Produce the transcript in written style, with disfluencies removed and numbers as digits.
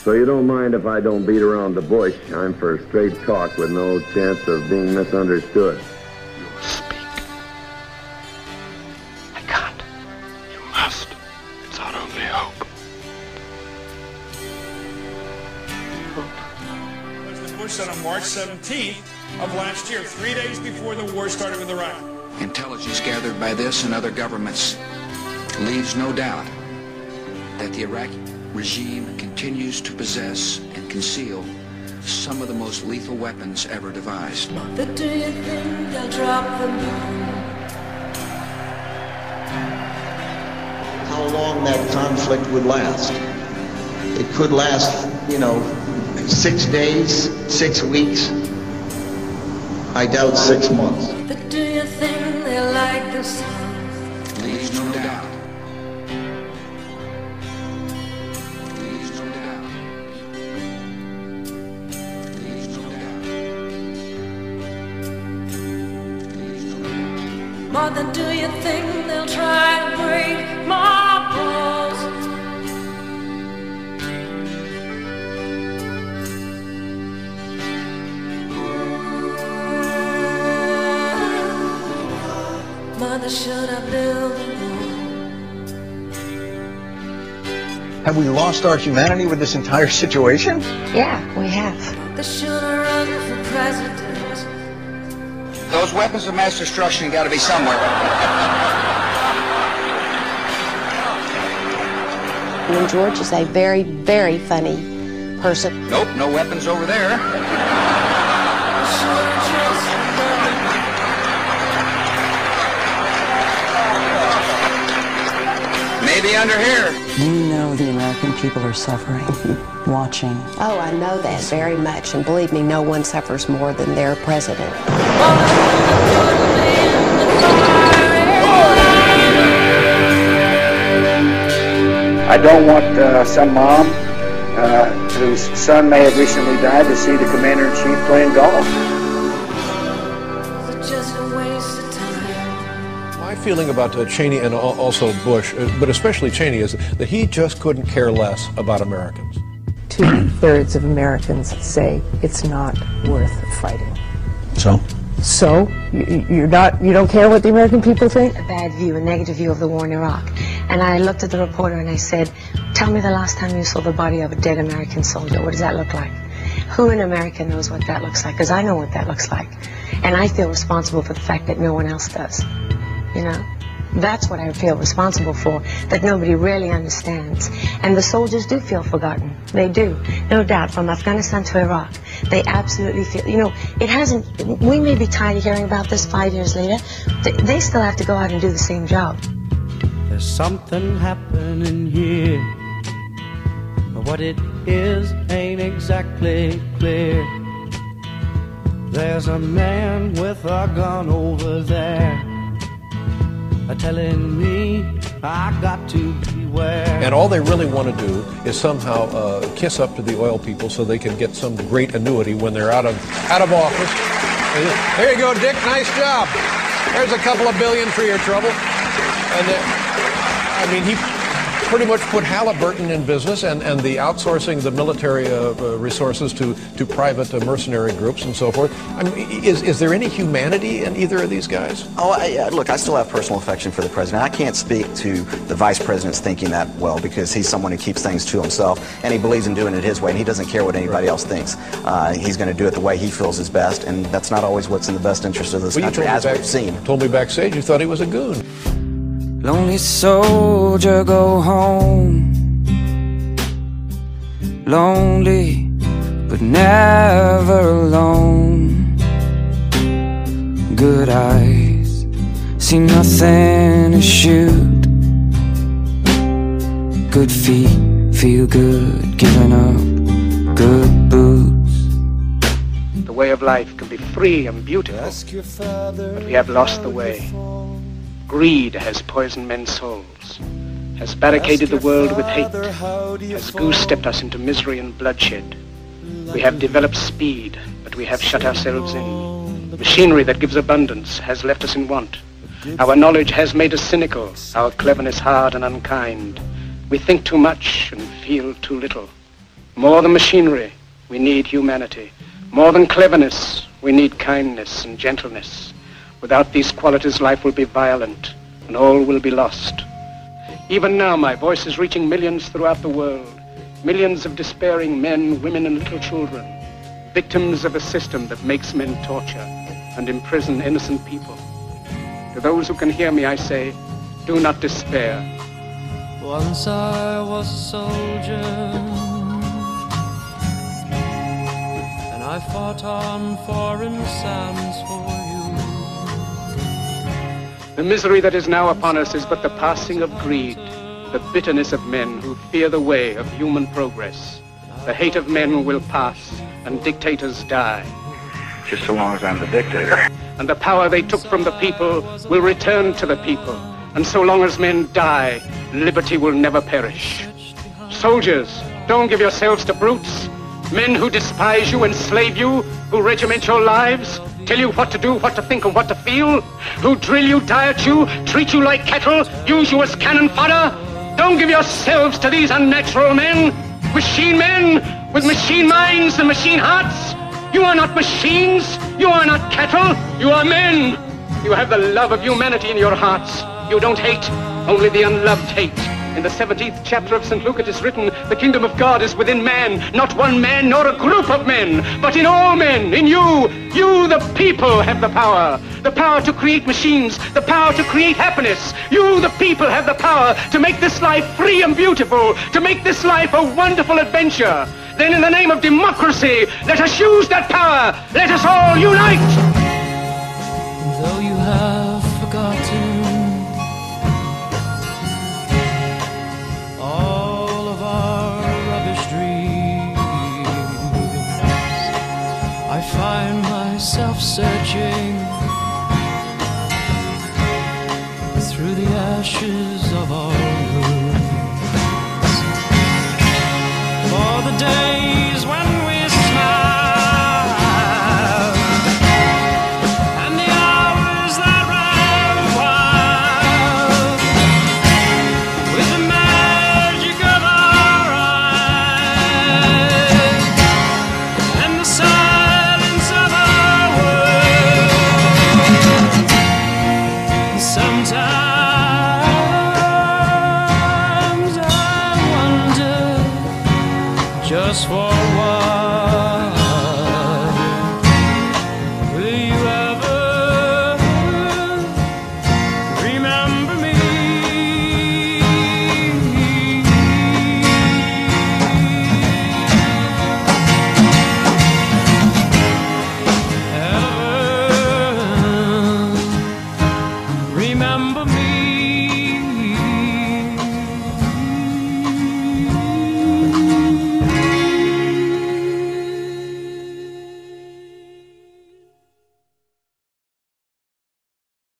So you don't mind if I don't beat around the bush. I'm for straight talk with no chance of being misunderstood. You will speak. I can't. You must. It's our only hope. President Bush said on March 17th of last year, 3 days before the war started with Iraq. Intelligence gathered by this and other governments leaves no doubt that the Iraqi regime continues to possess and conceal some of the most lethal weapons ever devised. But do you think they'll drop the bomb? How long that conflict would last? It could last, 6 days, 6 weeks. I doubt 6 months. But do you think they'll like the sound? Leaves no doubt. More than do you think they'll try to break my balls? Mother, should I build a wall? Have we lost our humanity with this entire situation? Yeah, we have. Mother, should I run for president? Those weapons of mass destruction got to be somewhere. And George is a very, very funny person. Nope, no weapons over there. Maybe under here. You know the American people are suffering, watching. Oh, I know that very much. And believe me, no one suffers more than their president. I don't want some mom whose son may have recently died to see the commander-in-chief playing golf. My feeling about Cheney and also Bush, but especially Cheney, is that he just couldn't care less about Americans. 2/3 of Americans say it's not worth fighting. So? So you don't care what the American people think? A bad view, a negative view of the war in Iraq. And I looked at the reporter and I said, tell me the last time you saw the body of a dead American soldier. What does that look like? Who in America knows what that looks like? Because I know what that looks like. And I feel responsible for the fact that no one else does. That's what I feel responsible for, that nobody really understands. And the soldiers do feel forgotten. They do, no doubt, from Afghanistan to Iraq. They absolutely feel, we may be tired of hearing about this 5 years later. They still have to go out and do the same job. There's something happening here, but what it is ain't exactly clear. There's a man with a gun over there, telling me I got to beware. And all they really want to do is somehow kiss up to the oil people so they can get some great annuity when they're out of office. There you go, Dick. Nice job. There's a couple of billion for your trouble. And he pretty much put Halliburton in business and the outsourcing the military resources to private mercenary groups and so forth. Is there any humanity in either of these guys? Look, I still have personal affection for the president. I can't speak to the vice president's thinking that well because he's someone who keeps things to himself and he believes in doing it his way and he doesn't care what anybody else thinks. He's going to do it the way he feels is best, and that's not always what's in the best interest of this country, as we've seen. Told me backstage you thought he was a goon. Lonely soldier, go home. Lonely, but never alone. Good eyes, see nothing to shoot. Good feet, feel good, giving up good boots. The way of life can be free and beautiful, but we have lost the way. Greed has poisoned men's souls, has barricaded the world with hate, has goose-stepped us into misery and bloodshed. We have developed speed, but we have shut ourselves in. Machinery that gives abundance has left us in want. Our knowledge has made us cynical, our cleverness hard and unkind. We think too much and feel too little. More than machinery, we need humanity. More than cleverness, we need kindness and gentleness. Without these qualities, life will be violent and all will be lost. Even now, my voice is reaching millions throughout the world. Millions of despairing men, women, and little children. Victims of a system that makes men torture and imprison innocent people. To those who can hear me, I say, do not despair. Once I was a soldier, and I fought on foreign sands for you. The misery that is now upon us is but the passing of greed, the bitterness of men who fear the way of human progress. The hate of men will pass, and dictators die. Just so long as I'm the dictator. And the power they took from the people will return to the people. And so long as men die, liberty will never perish. Soldiers, don't give yourselves to brutes. Men who despise you, enslave you, who regiment your lives, tell you what to do, what to think, and what to feel, who drill you, diet you, treat you like cattle, use you as cannon fodder. Don't give yourselves to these unnatural men, machine men with machine minds and machine hearts. You are not machines, you are not cattle, you are men. You have the love of humanity in your hearts. You don't hate, only the unloved hate. In the 17th chapter of St. Luke it is written, the kingdom of God is within man, not one man nor a group of men, but in all men, in you. You, the people, have the power to create machines, the power to create happiness. You, the people, have the power to make this life free and beautiful, to make this life a wonderful adventure. Then in the name of democracy, let us use that power. Let us all unite. Though you have forgotten all of our rubbish dreams, I find myself searching through the ashes of our rooms for the days when we smiled and the hours that ran wild with the magic of our eyes and the silence of our world. Sometimes I wonder just for what